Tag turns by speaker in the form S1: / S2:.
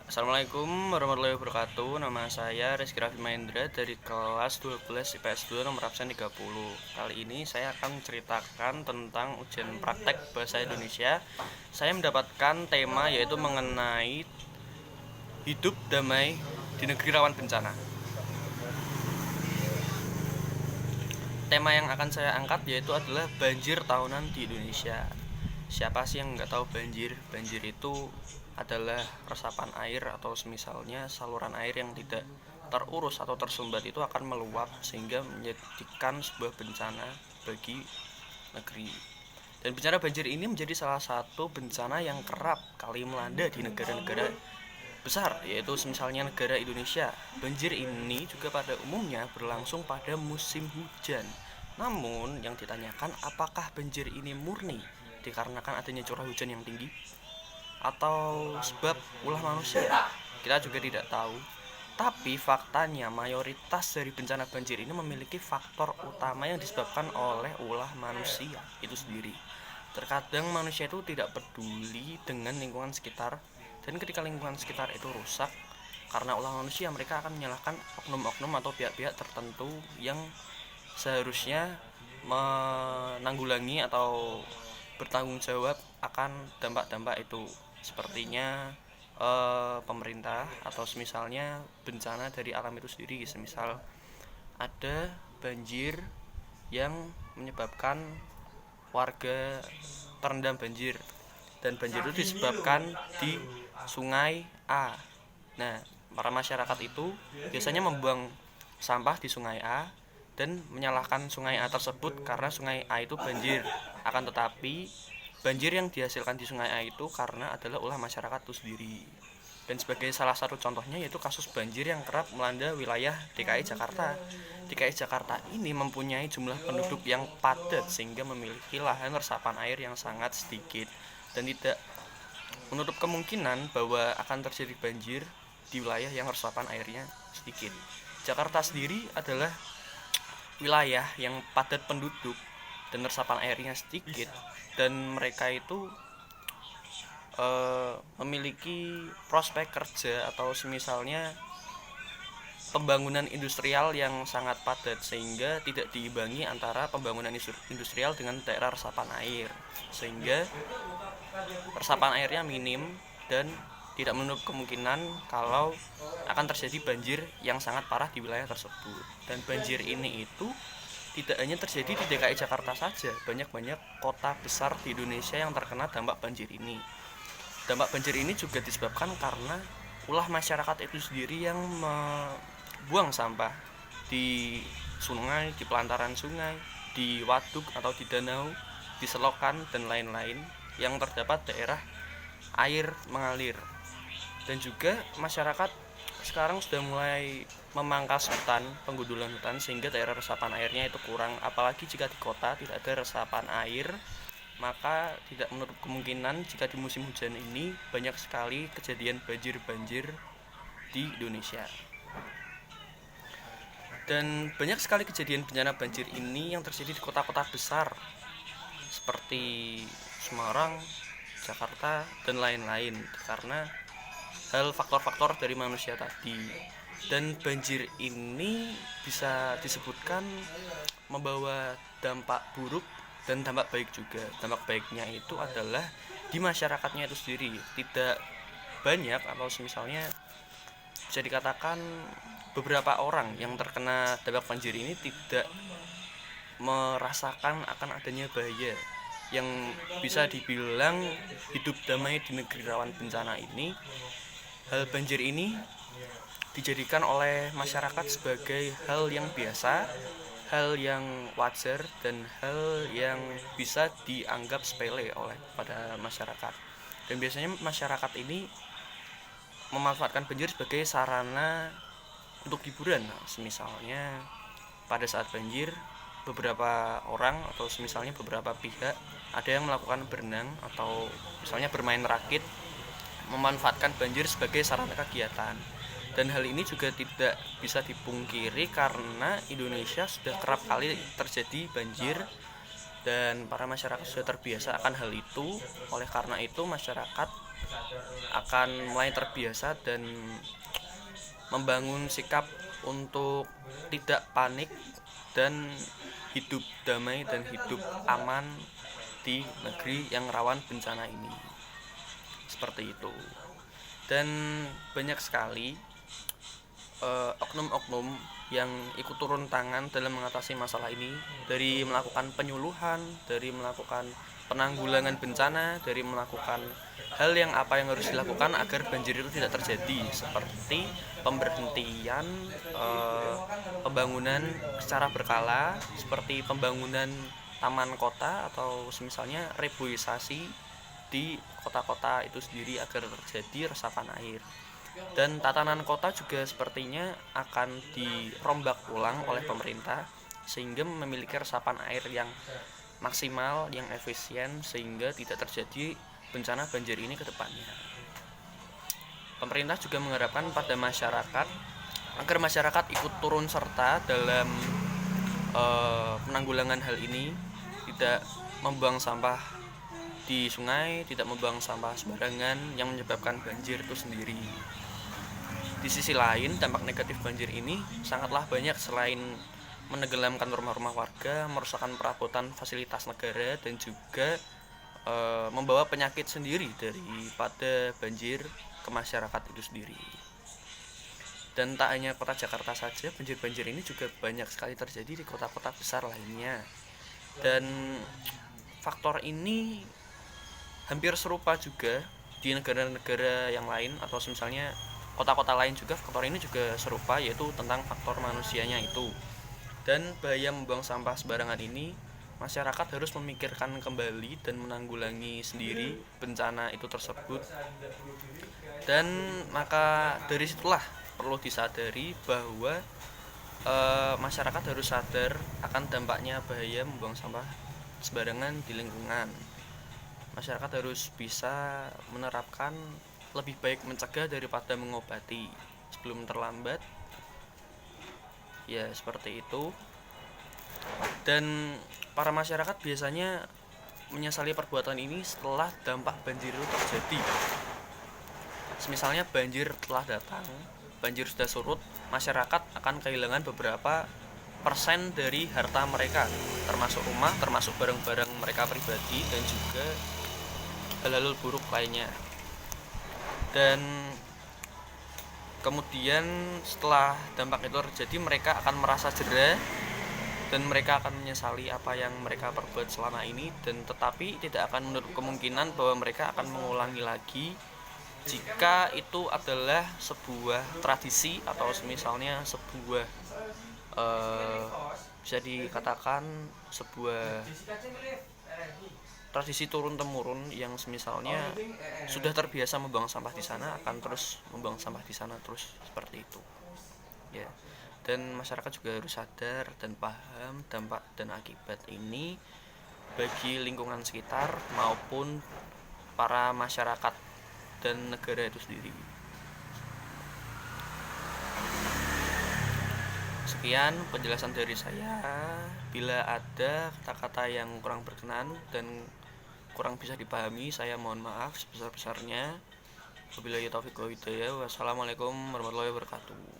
S1: Assalamualaikum warahmatullahi wabarakatuh. Nama saya Rizky Raffi Mahendra dari kelas 12 IPS 2 nomor absen 30. Kali ini saya akan menceritakan tentang ujian praktek bahasa Indonesia. Saya mendapatkan tema yaitu mengenai hidup damai di negeri rawan bencana. Tema yang akan saya angkat yaitu adalah banjir tahunan di Indonesia. Siapa sih yang nggak tahu banjir? Banjir itu adalah resapan air atau semisalnya saluran air yang tidak terurus atau tersumbat itu akan meluap sehingga menjadikan sebuah bencana bagi negeri. Dan bencana banjir ini menjadi salah satu bencana yang kerap kali melanda di negara-negara besar, yaitu misalnya negara Indonesia. Banjir ini juga pada umumnya berlangsung pada musim hujan. Namun yang ditanyakan, apakah banjir ini murni dikarenakan adanya curah hujan yang tinggi atau sebab ulah manusia? Kita juga tidak tahu. Tapi faktanya mayoritas dari bencana banjir ini memiliki faktor utama yang disebabkan oleh ulah manusia itu sendiri. Terkadang manusia itu tidak peduli dengan lingkungan sekitar, dan ketika lingkungan sekitar itu rusak karena ulah manusia, mereka akan menyalahkan oknum-oknum atau pihak-pihak tertentu yang seharusnya menanggulangi atau bertanggung jawab akan dampak-dampak itu. Sepertinya pemerintah atau semisalnya bencana dari alam itu sendiri, semisal ada banjir yang menyebabkan warga terendam banjir, dan banjir itu disebabkan di sungai A. Nah, para masyarakat itu biasanya membuang sampah di sungai A dan menyalahkan sungai A tersebut karena sungai A itu banjir. Akan tetapi banjir yang dihasilkan di sungai A itu karena adalah ulah masyarakat itu sendiri. Dan sebagai salah satu contohnya yaitu kasus banjir yang kerap melanda wilayah DKI Jakarta. DKI Jakarta ini mempunyai jumlah penduduk yang padat sehingga memiliki lahan resapan air yang sangat sedikit, dan tidak menutup kemungkinan bahwa akan terjadi banjir di wilayah yang resapan airnya sedikit. Jakarta sendiri adalah wilayah yang padat penduduk dan resapan airnya sedikit, dan mereka itu memiliki prospek kerja atau semisalnya pembangunan industrial yang sangat padat, sehingga tidak diimbangi antara pembangunan industrial dengan daerah resapan air, sehingga resapan airnya minim dan tidak menutup kemungkinan kalau akan terjadi banjir yang sangat parah di wilayah tersebut. Dan banjir ini itu tidak hanya terjadi di DKI Jakarta saja, banyak-banyak kota besar di Indonesia yang terkena dampak banjir ini. Dampak banjir ini juga disebabkan karena ulah masyarakat itu sendiri yang membuang sampah di sungai, di pelantaran sungai, di waduk atau di danau, di selokan dan lain-lain yang terdapat daerah air mengalir. Dan juga masyarakat sekarang sudah mulai memangkas hutan, penggundulan hutan, sehingga daerah resapan airnya itu kurang. Apalagi jika di kota tidak ada resapan air, maka tidak menutup kemungkinan jika di musim hujan ini banyak sekali kejadian banjir-banjir di Indonesia. Dan banyak sekali kejadian bencana banjir ini yang terjadi di kota-kota besar seperti Semarang, Jakarta, dan lain-lain, karena hal faktor-faktor dari manusia tadi. Dan banjir ini bisa disebutkan membawa dampak buruk dan dampak baik juga. Dampak baiknya itu adalah di masyarakatnya itu sendiri. Tidak banyak atau misalnya bisa dikatakan beberapa orang yang terkena dampak banjir ini tidak merasakan akan adanya bahaya, yang bisa dibilang hidup damai di negeri rawan bencana ini. Hal banjir ini dijadikan oleh masyarakat sebagai hal yang biasa, hal yang wajar, dan hal yang bisa dianggap sepele oleh pada masyarakat. Dan biasanya masyarakat ini memanfaatkan banjir sebagai sarana untuk hiburan. Misalnya pada saat banjir, beberapa orang atau misalnya beberapa pihak ada yang melakukan berenang atau misalnya bermain rakit, memanfaatkan banjir sebagai sarana kegiatan. Dan hal ini juga tidak bisa dipungkiri karena Indonesia sudah kerap kali terjadi banjir dan para masyarakat sudah terbiasa akan hal itu. Oleh karena itu masyarakat akan mulai terbiasa dan membangun sikap untuk tidak panik dan hidup damai dan hidup aman di negeri yang rawan bencana ini. Seperti itu. Dan banyak sekali oknum-oknum yang ikut turun tangan dalam mengatasi masalah ini, dari melakukan penyuluhan, dari melakukan penanggulangan bencana, dari melakukan hal yang harus dilakukan agar banjir itu tidak terjadi, seperti pemberhentian pembangunan secara berkala, seperti pembangunan taman kota atau misalnya reboisasi di kota-kota itu sendiri agar terjadi resapan air. Dan tatanan kota juga sepertinya akan dirombak ulang oleh pemerintah sehingga memiliki resapan air yang maksimal, yang efisien, sehingga tidak terjadi bencana banjir ini ke depannya. Pemerintah juga mengharapkan pada masyarakat agar masyarakat ikut turun serta dalam penanggulangan hal ini, tidak membuang sampah di sungai, tidak membuang sampah sembarangan yang menyebabkan banjir itu sendiri. Di sisi lain, dampak negatif banjir ini sangatlah banyak, selain menenggelamkan rumah-rumah warga, merusakkan perabotan fasilitas negara, dan juga membawa penyakit sendiri daripada banjir ke masyarakat itu sendiri. Dan tak hanya kota Jakarta saja, banjir-banjir ini juga banyak sekali terjadi di kota-kota besar lainnya. Dan faktor ini hampir serupa juga di negara-negara yang lain, atau misalnya kota-kota lain juga faktor ini juga serupa, yaitu tentang faktor manusianya itu. Dan bahaya membuang sampah sembarangan ini, masyarakat harus memikirkan kembali dan menanggulangi sendiri bencana itu tersebut. Dan maka dari situlah perlu disadari bahwa masyarakat harus sadar akan dampaknya bahaya membuang sampah sembarangan di lingkungan. Masyarakat harus bisa menerapkan lebih baik mencegah daripada mengobati sebelum terlambat, ya seperti itu. Dan para masyarakat biasanya menyesali perbuatan ini setelah dampak banjir itu terjadi. Misalnya banjir telah datang, banjir sudah surut, masyarakat akan kehilangan beberapa persen dari harta mereka, termasuk rumah, termasuk barang-barang mereka pribadi, dan juga hal-hal buruk lainnya. Dan kemudian setelah dampak itu terjadi, mereka akan merasa jera dan mereka akan menyesali apa yang mereka perbuat selama ini, dan tetapi tidak akan menutup kemungkinan bahwa mereka akan mengulangi lagi jika itu adalah sebuah tradisi atau misalnya sebuah bisa dikatakan sebuah tradisi turun-temurun yang misalnya sudah terbiasa membuang sampah di sana, akan terus membuang sampah di sana terus, seperti itu. Ya. Dan masyarakat juga harus sadar dan paham dampak dan akibat ini bagi lingkungan sekitar maupun para masyarakat dan negara itu sendiri. Sekian penjelasan dari saya. Bila ada kata-kata yang kurang berkenan dan kurang bisa dipahami, saya mohon maaf sebesar-besarnya. Wabillahi taufiq wal hidayah. Wassalamualaikum warahmatullahi wabarakatuh.